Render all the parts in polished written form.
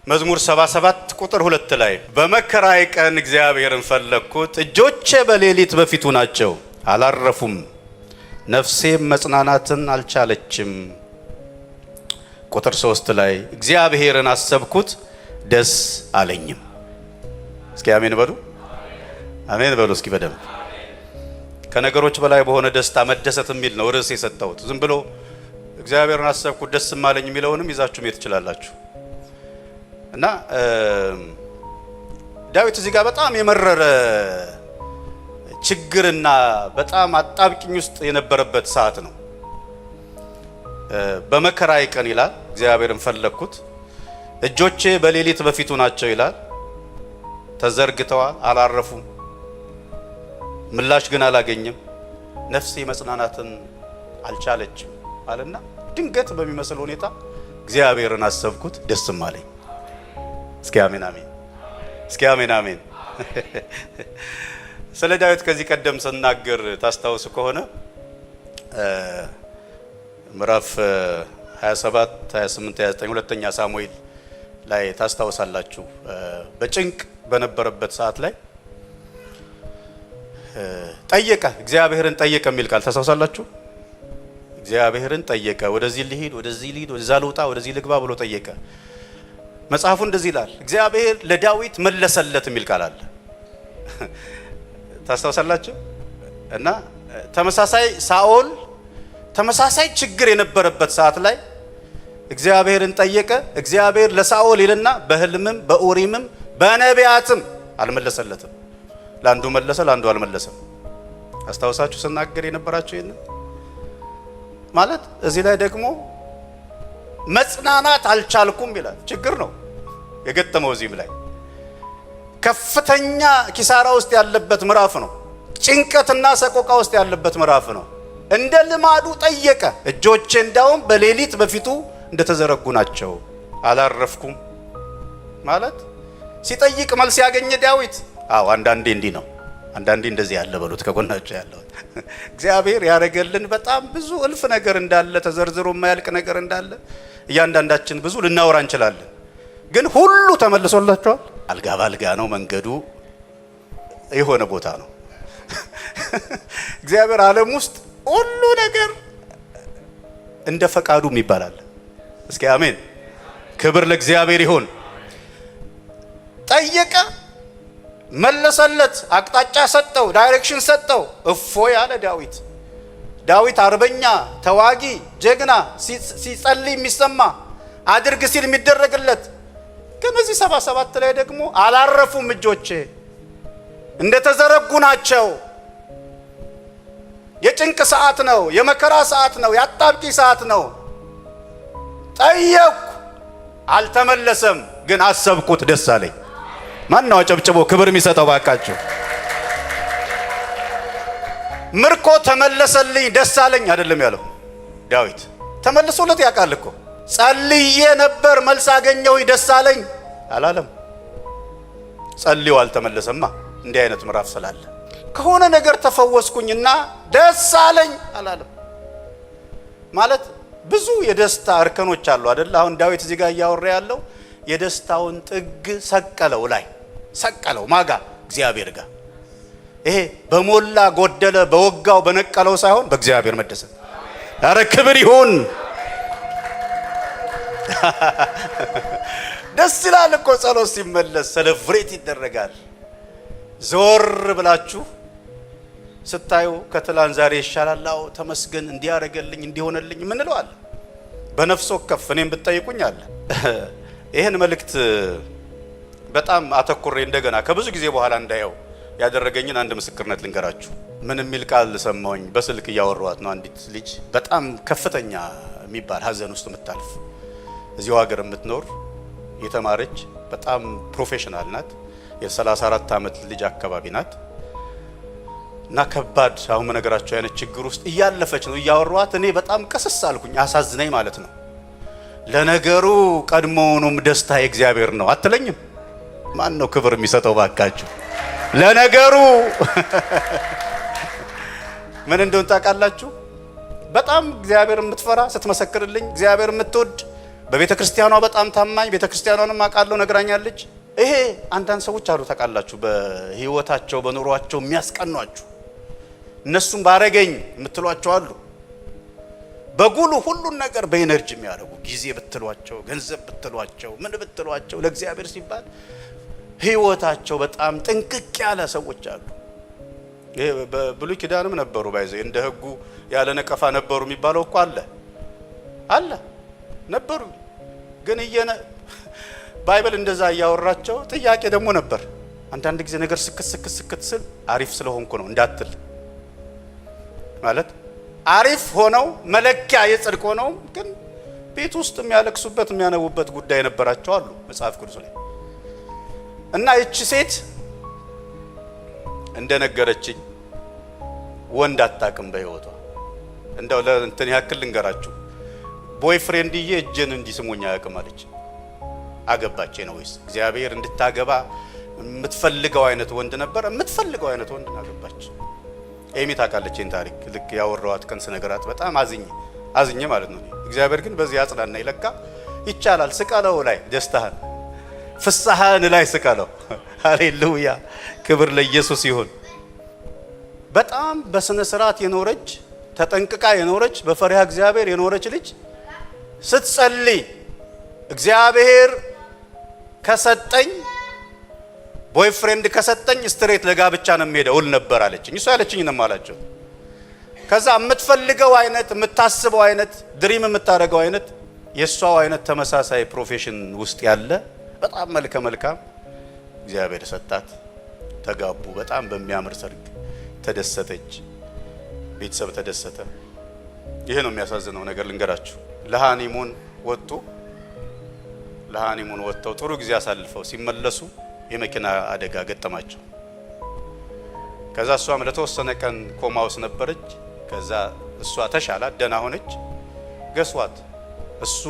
መዝሙር 77 ቁጥር 2 ላይ በመከራዬ ቀን እግዚአብሔርን ፈለግኩት፣ እጆቼ በሌሊት በፊቱ ናቸው አላረፉም፣ ነፍሴም መጽናናትን አልቻለችም። ቁጥር 3 ላይ እግዚአብሔርን አሰብኩት ደስ አለኝም። እስኪ አሜን በሉ፣ አሜን በሉ እስኪ በደንብ። ከነገሮች በላይ በሆነ ደስታ መደሰት የሚል ነው ርዕስ የሰጠሁት። ዝም ብሎ እግዚአብሔርን አሰብኩት ደስ አለኝ የሚለውንም ይዛችሁ መሄድ ትችላላችሁ። እና ዳዊት እዚህ ጋር በጣም የመረረ ችግርና በጣም አጣብቂኝ ውስጥ የነበረበት ሰዓት ነው። በመከራዬ ቀን ይላል እግዚአብሔርን ፈለግኩት፣ እጆቼ በሌሊት በፊቱ ናቸው ይላል። ተዘርግተዋል፣ አላረፉም፣ ምላሽ ግን አላገኘም። ነፍሴ መጽናናትን አልቻለችም አለና ድንገት በሚመስል ሁኔታ እግዚአብሔርን አሰብኩት ደስም አለኝ። እስኪ አሜን አሜን፣ እስኪ አሜን አሜን። ስለ ዳዊት ከዚህ ቀደም ስናገር ታስታውሱ ከሆነ ምዕራፍ 27 28 29 ሁለተኛ ሳሙኤል ላይ ታስታውሳላችሁ። በጭንቅ በነበረበት ሰዓት ላይ ጠየቀ፣ እግዚአብሔርን ጠየቀ የሚል ቃል ታስታውሳላችሁ። እግዚአብሔርን ጠየቀ፣ ወደዚህ ልሂድ፣ ወደዚህ ልሂድ፣ ወደዛ ልውጣ፣ ወደዚህ ልግባ ብሎ ጠየቀ። መጽሐፉ እንደዚህ ይላል፣ እግዚአብሔር ለዳዊት መለሰለት የሚል ቃል አለ። ታስታውሳላችሁ። እና ተመሳሳይ ሳኦል ተመሳሳይ ችግር የነበረበት ሰዓት ላይ እግዚአብሔርን ጠየቀ። እግዚአብሔር ለሳኦል ይልና በህልምም በኡሪምም በነቢያትም አልመለሰለትም። ለአንዱ መለሰ፣ ለአንዱ አልመለሰም። አስታውሳችሁ ስናገር የነበራችሁ ይሄን ማለት እዚህ ላይ ደግሞ መጽናናት አልቻልኩም ይላል። ችግር ነው የገጠመው። እዚህም ላይ ከፍተኛ ኪሳራ ውስጥ ያለበት ምዕራፍ ነው። ጭንቀትና ሰቆቃ ውስጥ ያለበት ምዕራፍ ነው። እንደ ልማዱ ጠየቀ። እጆቼ እንዳውም በሌሊት በፊቱ እንደተዘረጉ ናቸው አላረፍኩም ማለት ሲጠይቅ መልስ ያገኘ ዳዊት። አዎ አንዳንዴ እንዲህ ነው፣ አንዳንዴ እንደዚህ ያለ በሉት ከጎናቸው ያለው እግዚአብሔር ያደረገልን በጣም ብዙ እልፍ ነገር እንዳለ፣ ተዘርዝሮ የማያልቅ ነገር እንዳለ እያንዳንዳችን ብዙ ልናወራ እንችላለን። ግን ሁሉ ተመልሶላቸዋል። አልጋ ባልጋ ነው መንገዱ፣ የሆነ ቦታ ነው። እግዚአብሔር ዓለም ውስጥ ሁሉ ነገር እንደ ፈቃዱም ይባላል። እስኪ አሜን፣ ክብር ለእግዚአብሔር ይሁን። ጠየቀ፣ መለሰለት፣ አቅጣጫ ሰጠው፣ ዳይሬክሽን ሰጠው። እፎይ ያለ ዳዊት። ዳዊት አርበኛ፣ ተዋጊ፣ ጀግና፣ ሲጸልይ የሚሰማ አድርግ ሲል የሚደረግለት። ግን እዚህ 77 ላይ ደግሞ አላረፉም፣ እጆቼ እንደተዘረጉ ናቸው። የጭንቅ ሰዓት ነው፣ የመከራ ሰዓት ነው፣ የአጣብቂ ሰዓት ነው። ጠየቅኩ፣ አልተመለሰም፣ ግን አሰብኩት ደስ አለኝ። ማን ነው አጨብጭቦ ክብር የሚሰጠው ባካችሁ? ምርኮ ተመለሰልኝ ደስ አለኝ አይደለም ያለው ዳዊት። ተመልሶለት ያውቃል እኮ። ጸልዬ ነበር መልስ አገኘሁ ደስ አለኝ አላለም። ጸልዮ አልተመለሰማ። እንዲህ አይነት ምዕራፍ ስላለ ከሆነ ነገር ተፈወስኩኝና ደስ አለኝ አላለም። ማለት ብዙ የደስታ እርከኖች አሉ አይደል? አሁን ዳዊት እዚህ ጋር እያወራ ያለው የደስታውን ጥግ ሰቀለው፣ ላይ ሰቀለው። ማጋ እግዚአብሔር ጋር። ይሄ በሞላ ጎደለ በወጋው በነቀለው ሳይሆን በእግዚአብሔር መደሰት። ኧረ ክብር ይሁን። ደስ ይላል እኮ ጸሎት ሲመለስ፣ ሴሌብሬት ይደረጋል። ዞር ብላችሁ ስታዩ ከትላንት ዛሬ ይሻላል። አዎ ተመስገን፣ እንዲያረገልኝ እንዲሆነልኝ ምን እለዋል? በነፍስ ወከፍ እኔም ብትጠይቁኝ አለ። ይሄን መልእክት በጣም አተኩሬ እንደገና ከብዙ ጊዜ በኋላ እንዳየው ያደረገኝን አንድ ምስክርነት ልንገራችሁ። ምን የሚል ቃል ሰማሁኝ። በስልክ እያወራኋት ነው። አንዲት ልጅ በጣም ከፍተኛ የሚባል ሀዘን ውስጥ የምታልፍ እዚሁ ሀገር የምትኖር የተማረች በጣም ፕሮፌሽናል ናት። የ34 ዓመት ልጅ አካባቢ ናት። እና ከባድ አሁን ነገራቸው አይነት ችግር ውስጥ እያለፈች ነው። እያወራኋት እኔ በጣም ቀስስ አልኩኝ። አሳዝነኝ ማለት ነው። ለነገሩ ቀድሞውኑም ደስታ የእግዚአብሔር ነው አትለኝም? ማን ነው ክብር የሚሰጠው ባካችሁ? ለነገሩ ምን እንደሆነ ታውቃላችሁ? በጣም እግዚአብሔር የምትፈራ ስትመሰክርልኝ፣ እግዚአብሔር የምትወድ በቤተ ክርስቲያኗ በጣም ታማኝ፣ ቤተ ክርስቲያኗንም አውቃለሁ ነግራኛለች። ይሄ አንዳንድ ሰዎች አሉ ታውቃላችሁ፣ በህይወታቸው በኑሯቸው የሚያስቀኗችሁ እነሱም ባረገኝ የምትሏቸው አሉ። በጉሉ ሁሉን ነገር በኢነርጂ የሚያደርጉ ጊዜ ብትሏቸው፣ ገንዘብ ብትሏቸው፣ ምን ብትሏቸው ለእግዚአብሔር ሲባል ህይወታቸው በጣም ጥንቅቅ ያለ ሰዎች አሉ። ይሄ በብሉይ ኪዳንም ነበሩ ባይዘ እንደ ህጉ ያለ ነቀፋ ነበሩ የሚባለው እኮ አለ ነበሩ። ግን ባይብል እንደዛ እያወራቸው ጥያቄ ደግሞ ነበር። አንዳንድ ጊዜ ነገር ስክት ስል አሪፍ ስለሆንኩ ነው እንዳትል ማለት አሪፍ ሆነው መለኪያ የጽድቅ ሆነው ግን ቤት ውስጥ የሚያለቅሱበት የሚያነቡበት ጉዳይ ነበራቸው አሉ መጽሐፍ ቅዱስ ላይ። እና እቺ ሴት እንደነገረችኝ ወንድ አታውቅም በህይወቷ። እንደው ለእንትን ያክል ልንገራችሁ፣ ቦይፍሬንድዬ እጄን እንዲስሙኝ አያውቅም አለች። አገባች ነው ወይስ እግዚአብሔር እንድታገባ የምትፈልገው አይነት ወንድ ነበር። የምትፈልገው አይነት ወንድ አገባች። ኤሚ ታውቃለች ይህን ታሪክ። ልክ ያወራኋት ቀን ስነገራት በጣም አዝኜ ማለት ነው። እግዚአብሔር ግን በዚህ ያጽናና። ይለካ ይቻላል። ስቀለው ላይ ደስታህን ፍሳህን ላይ ስቀለው። ሃሌሉያ ክብር ለኢየሱስ ይሁን። በጣም በስነ ስርዓት የኖረች ተጠንቅቃ የኖረች በፈሪሃ እግዚአብሔር የኖረች ልጅ ስትጸልይ እግዚአብሔር ከሰጠኝ ቦይፍሬንድ ከሰጠኝ ስትሬት ለጋብቻ ነው የምሄደው እል ነበር አለችኝ። እሷ ያለችኝ ነው ማላቸው። ከዛ የምትፈልገው አይነት የምታስበው አይነት ድሪም የምታደርገው አይነት የሷው አይነት ተመሳሳይ ፕሮፌሽን ውስጥ ያለ በጣም መልካም እግዚአብሔር ሰጣት። ተጋቡ። በጣም በሚያምር ሰርግ ተደሰተች። ቤተሰብ ተደሰተ። ይሄ ነው የሚያሳዝነው ነገር ልንገራችሁ። ለሃኒሙን ወጥተው ጥሩ ጊዜ አሳልፈው ሲመለሱ የመኪና አደጋ ገጠማቸው። ከዛ እሷም ለተወሰነ ቀን ኮማ ውስጥ ነበረች። ከዛ እሷ ተሻላት፣ ደህና ሆነች። ገስዋት እሱ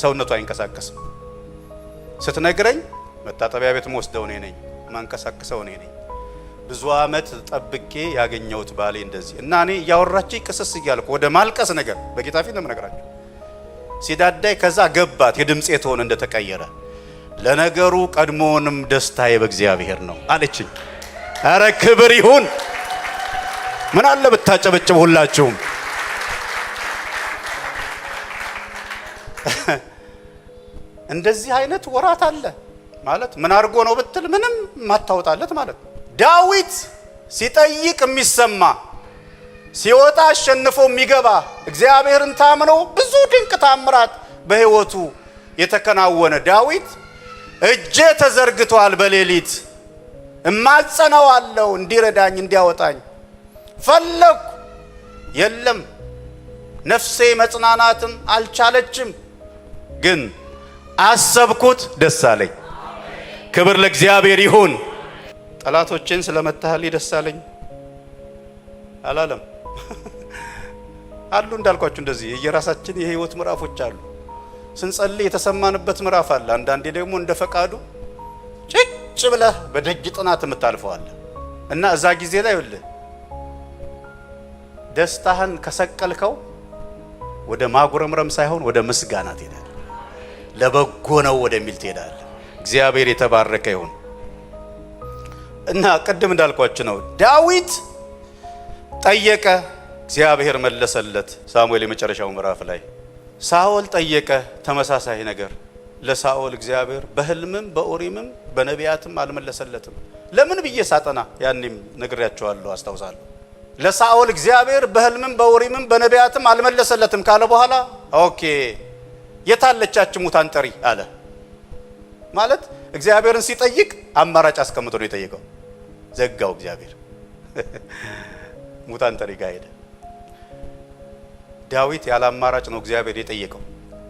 ሰውነቱ አይንቀሳቀስም። ስትነግረኝ መታጠቢያ ቤት ወስደው እኔ ነኝ ማንቀሳቀሰው እኔ ነኝ። ብዙ አመት ጠብቄ ያገኘሁት ባሌ እንደዚህ እና እኔ እያወራችኝ ቅስስ እያልኩ ወደ ማልቀስ ነገር በጌታ ፊት ነው የምነግራችሁ። ሲዳዳይ ከዛ ገባት የድምጼ ቶን እንደተቀየረ። ለነገሩ ቀድሞውንም ደስታዬ በእግዚአብሔር ነው አለችኝ። አረ ክብር ይሁን። ምን አለ ብታጨበጭቡ ሁላችሁም። እንደዚህ አይነት ወራት አለ ማለት ምን አድርጎ ነው ብትል ምንም ማታወጣለት ማለት ነው። ዳዊት ሲጠይቅ የሚሰማ ሲወጣ አሸንፎ የሚገባ እግዚአብሔርን ታምኖ ብዙ ድንቅ ታምራት በህይወቱ የተከናወነ ዳዊት እጄ ተዘርግቷል በሌሊት እማጸነዋለሁ እንዲረዳኝ እንዲያወጣኝ ፈለኩ የለም ነፍሴ መጽናናትም አልቻለችም ግን አሰብኩት ደስ አለኝ። ክብር ለእግዚአብሔር ይሁን። ጠላቶቼን ስለመታህልኝ ደስ አለኝ አላለም። አሉ እንዳልኳችሁ እንደዚህ የራሳችን የህይወት ምዕራፎች አሉ። ስንጸልይ የተሰማንበት ምዕራፍ አለ። አንዳንዴ ደግሞ እንደ ፈቃዱ ጭጭ ብለህ በደጅ ጥናት የምታልፈዋል እና እዛ ጊዜ ላይ ይኸውልህ ደስታህን ከሰቀልከው ወደ ማጉረምረም ሳይሆን ወደ ምስጋና ትሄዳለህ። ለበጎ ነው ወደሚል ትሄዳለህ። እግዚአብሔር የተባረከ ይሁን። እና ቅድም እንዳልኳችሁ ነው ዳዊት ጠየቀ፣ እግዚአብሔር መለሰለት። ሳሙኤል የመጨረሻው ምዕራፍ ላይ ሳኦል ጠየቀ ተመሳሳይ ነገር። ለሳኦል እግዚአብሔር በህልምም በኡሪምም በነቢያትም አልመለሰለትም። ለምን ብዬ ሳጠና ያኔም ነግሬያቸዋለሁ አስታውሳለሁ። ለሳኦል እግዚአብሔር በህልምም በኡሪምም በነቢያትም አልመለሰለትም ካለ በኋላ ኦኬ የታለቻች ሙታን ጠሪ አለ። ማለት እግዚአብሔርን ሲጠይቅ አማራጭ አስቀምጦ ነው የጠየቀው። ዘጋው እግዚአብሔር ሙታን ጠሪ ጋር ሄደ። ዳዊት ያለ አማራጭ ነው እግዚአብሔር የጠየቀው።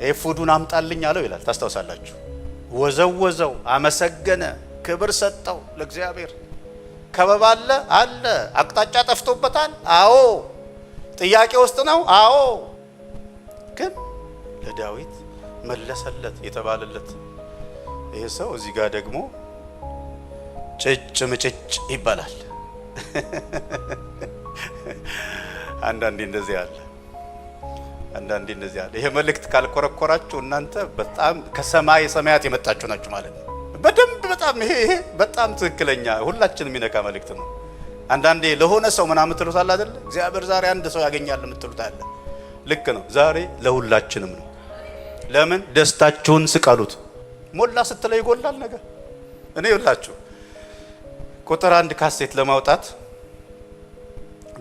ኤፉዱን አምጣልኝ አለው ይላል ታስታውሳላችሁ። ወዘወዘው፣ አመሰገነ፣ ክብር ሰጠው ለእግዚአብሔር። ከበባ አለ፣ አቅጣጫ ጠፍቶበታል። አዎ ጥያቄ ውስጥ ነው። አዎ ግን ለዳዊት መለሰለት የተባለለት ይሄ ሰው እዚህ ጋር ደግሞ ጭጭ ምጭጭ ይባላል። አንዳንዴ እንደዚህ አለ አንዳንዴ እንደዚህ አለ። ይሄ መልእክት ካልኮረኮራችሁ እናንተ በጣም ከሰማይ ሰማያት የመጣችሁ ናችሁ ማለት ነው። በደንብ በጣም ይሄ በጣም ትክክለኛ ሁላችንም የሚነካ መልእክት ነው። አንዳንዴ ለሆነ ሰው ምናምን ትሉት አለ አይደል? እግዚአብሔር ዛሬ አንድ ሰው ያገኛል የምትሉት አለ። ልክ ነው። ዛሬ ለሁላችንም ነው። ለምን ደስታችሁን ስቀሉት። ሞላ ስትለው ይጎላል ነገር። እኔ ይላችሁ ቁጥር 1 ካሴት ለማውጣት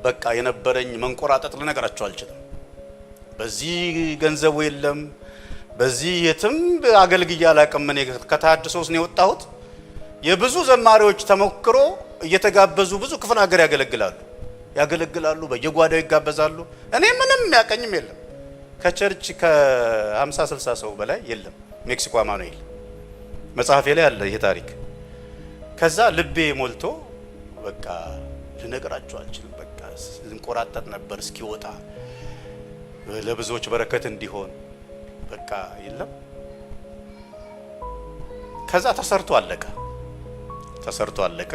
በቃ የነበረኝ መንቆራጠጥ ልነግራችሁ አልችልም። በዚህ ገንዘቡ የለም፣ በዚህ የትም አገልግዬ አላውቅም። እኔ ከተሐድሶስ ነው የወጣሁት። የብዙ ዘማሪዎች ተሞክሮ እየተጋበዙ ብዙ ክፍለ ሀገር ያገለግላሉ፣ በየጓዳው ይጋበዛሉ። እኔ ምንም ያቀኝም የለም። ከቸርች ከ50 60 ሰው በላይ የለም። ሜክሲኮ አማኑኤል መጽሐፌ ላይ አለ ይሄ ታሪክ። ከዛ ልቤ ሞልቶ በቃ ልነግራችሁ አልችልም። በቃ እንቆራጠጥ ነበር እስኪወጣ ለብዙዎች በረከት እንዲሆን በቃ የለም። ከዛ ተሰርቶ አለቀ።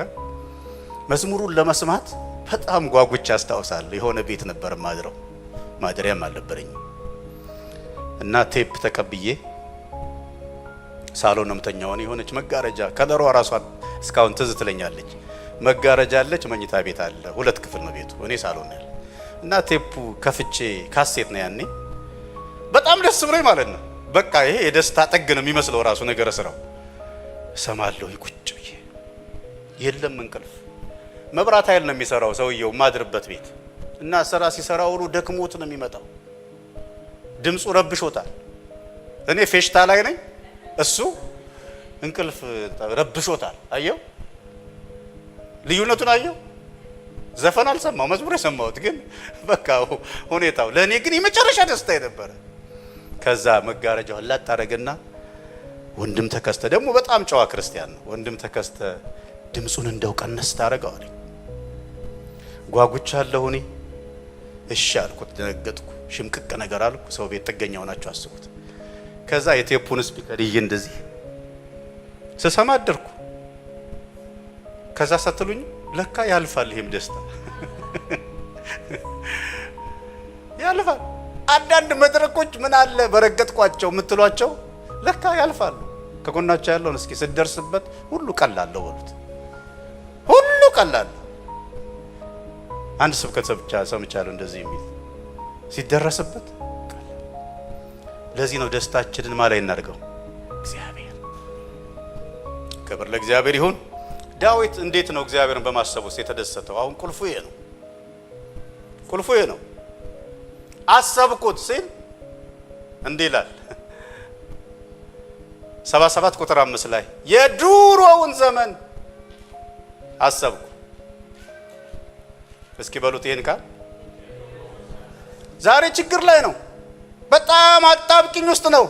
መዝሙሩን ለመስማት በጣም ጓጉቻ አስታውሳለሁ። የሆነ ቤት ነበር ማደሪያም አልነበረኝም እና ቴፕ ተቀብዬ ሳሎን ነው የምተኛው። የሆነች መጋረጃ ከለሯ ራሷን እስካሁን ትዝ ትለኛለች። መጋረጃ አለች፣ መኝታ ቤት አለ፣ 2 ክፍል ነው ቤቱ። እኔ ሳሎን ያለ እና ቴፑ ከፍቼ ካሴት ነው ያኔ። በጣም ደስ ብሎኝ ማለት ነው። በቃ ይሄ የደስታ ጠግ ነው የሚመስለው ራሱ ነገር ስራው። ሰማለሁ ቁጭ ብዬ። የለም እንቅልፍ። መብራት ኃይል ነው የሚሰራው ሰውየው ማድርበት ቤት እና ስራ ሲሰራ ሁሉ ደክሞት ነው የሚመጣው። ድምፁ ረብሾታል። እኔ ፌሽታ ላይ ነኝ፣ እሱ እንቅልፍ ረብሾታል። አየው ልዩነቱን አየው። ዘፈን አልሰማው፣ መዝሙር የሰማሁት ግን በቃ ሁኔታው ለኔ ግን የመጨረሻ ደስታ የነበረ። ከዛ መጋረጃው ላጣረገና ወንድም ተከስተ ደግሞ በጣም ጨዋ ክርስቲያን ነው። ወንድም ተከስተ ድምፁን እንደው ቀነስ ታረጋው አለኝ። ጓጉቻለሁ እኔ እሺ አልኩት። ደነገጥኩ፣ ሽምቅቅ ነገር አልኩ። ሰው ቤት ጥገኛው ናቸው አስቡት። ከዛ የቴፑን ስፒከር ይዤ እንደዚህ ስሰማ አደርኩ። ከዛ ሰትሉኝ ለካ ያልፋል፣ ይሄም ደስታ ያልፋል። አንዳንድ መድረኮች ምን አለ በረገጥኳቸው የምትሏቸው ለካ ያልፋሉ። ከጎናቸው ያለውን እስኪ ስደርስበት ሁሉ ቀላል ነው በሉት፣ ሁሉ ቀላል። አንድ ስብከት ሰምቻለሁ እንደዚህ የሚል ሲደረስበት። ለዚህ ነው ደስታችንን ማላይ እናድርገው እግዚአብሔር። ክብር ለእግዚአብሔር ይሁን። ዳዊት እንዴት ነው እግዚአብሔርን በማሰብ ውስጥ የተደሰተው? አሁን ቁልፉ ይሄ ነው። አሰብኩት ሲል እንዲህ ይላል 77 ቁጥር 5 ላይ የዱሮውን ዘመን አሰብኩ። እስኪ በሉት ይሄን ቃል። ዛሬ ችግር ላይ ነው፣ በጣም አጣብቂኝ ውስጥ ነው።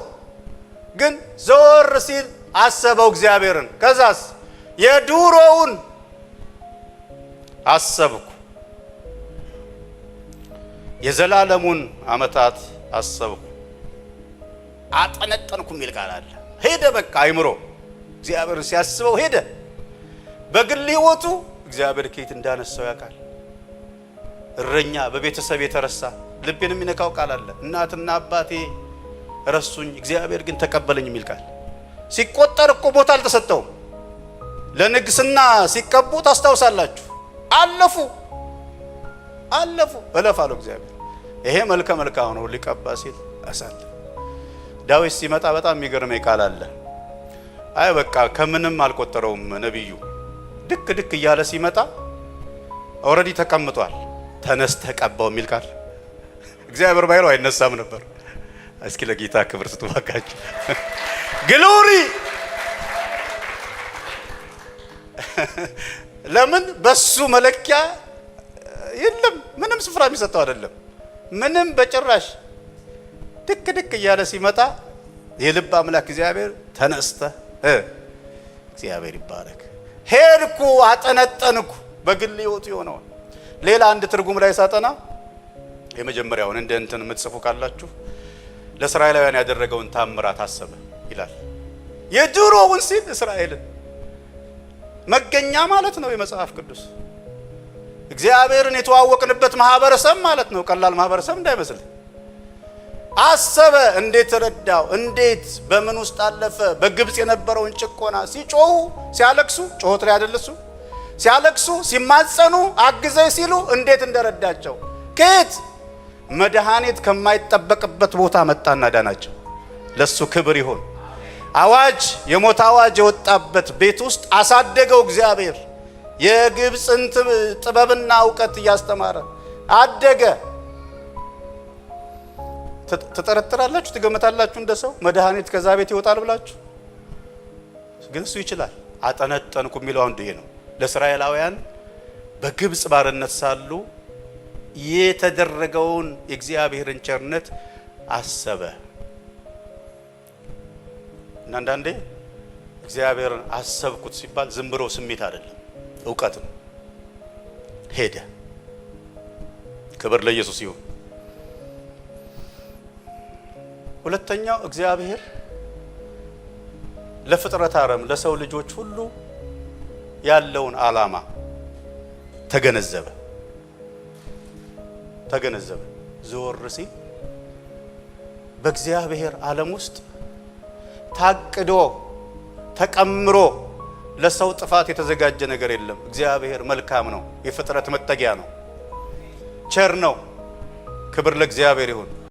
ግን ዞር ሲል አሰበው እግዚአብሔርን። ከዛስ የዱሮውን አሰብኩ፣ የዘላለሙን ዓመታት አሰብኩ፣ አጠነጠንኩ የሚል ቃል አለ። ሄደ በቃ አይምሮ እግዚአብሔርን ሲያስበው ሄደ። በግል ሕይወቱ እግዚአብሔር ከየት እንዳነሳው ያውቃል። እረኛ በቤተሰብ የተረሳ ልቤን የሚነካው ቃል አለ። እናትና አባቴ ረሱኝ፣ እግዚአብሔር ግን ተቀበለኝ የሚል ቃል። ሲቆጠር እኮ ቦታ አልተሰጠውም። ለንግስና ሲቀቡ ታስታውሳላችሁ። አለፉ እለፍ አለው እግዚአብሔር። ይሄ መልካም ነው ሊቀባ ሲል አሳለ። ዳዊት ሲመጣ በጣም የሚገርመኝ ቃል አለ። አይ በቃ ከምንም አልቆጠረውም ነብዩ። ድክ እያለ ሲመጣ ኦሬዲ ተቀምጧል። ተነስ ተቀባው የሚል ቃል እግዚአብሔር ባይለው አይነሳም ነበር። እስኪ ለጌታ ክብር ስጡ ባካችሁ። ግሎሪ ለምን በሱ መለኪያ የለም። ምንም ስፍራ የሚሰጠው አይደለም። ምንም በጭራሽ። ድክ እያለ ሲመጣ የልብ አምላክ እግዚአብሔር ተነስተ እግዚአብሔር ይባረክ። ሄድኩ፣ አጠነጠንኩ። በግል ሕይወቱ የሆነው ሌላ አንድ ትርጉም ላይ ሳጠና የመጀመሪያውን እንደ እንትን የምትጽፉ ካላችሁ ለእስራኤላውያን ያደረገውን ታምራት አሰበ ይላል። የድሮውን ሲል እስራኤልን መገኛ ማለት ነው የመጽሐፍ ቅዱስ። እግዚአብሔርን የተዋወቅንበት ማህበረሰብ ማለት ነው። ቀላል ማህበረሰብ እንዳይመስል አሰበ። እንዴት ረዳው? እንዴት በምን ውስጥ አለፈ? በግብፅ የነበረውን ጭቆና ሲጮሁ ሲያለቅሱ፣ ጮሆት ላይ አይደለሱ ሲያለቅሱ ሲማጸኑ አግዘይ ሲሉ እንዴት እንደረዳቸው ከየት መድኃኒት ከማይጠበቅበት ቦታ መጣና ዳናቸው። ለሱ ክብር ይሁን። አዋጅ የሞት አዋጅ የወጣበት ቤት ውስጥ አሳደገው እግዚአብሔር። የግብፅን ጥበብና እውቀት እያስተማረ አደገ። ትጠረጥራላችሁ? ትገምታላችሁ? እንደ ሰው መድኃኒት ከዛ ቤት ይወጣል ብላችሁ? ግን እሱ ይችላል። አጠነጠንኩ የሚለው አንዱ ይሄ ነው። ለእስራኤላውያን በግብፅ ባርነት ሳሉ የተደረገውን የእግዚአብሔርን ቸርነት አሰበ። እና አንዳንዴ እግዚአብሔርን አሰብኩት ሲባል ዝም ብሎ ስሜት አይደለም፣ እውቀት ነው። ሄደ። ክብር ለኢየሱስ ይሁን። ሁለተኛው እግዚአብሔር ለፍጥረት ዓለም ለሰው ልጆች ሁሉ ያለውን ዓላማ ተገነዘበ። ዞር ሲል በእግዚአብሔር ዓለም ውስጥ ታቅዶ ተቀምሮ ለሰው ጥፋት የተዘጋጀ ነገር የለም። እግዚአብሔር መልካም ነው። የፍጥረት መጠጊያ ነው። ቸር ነው። ክብር ለእግዚአብሔር ይሁን።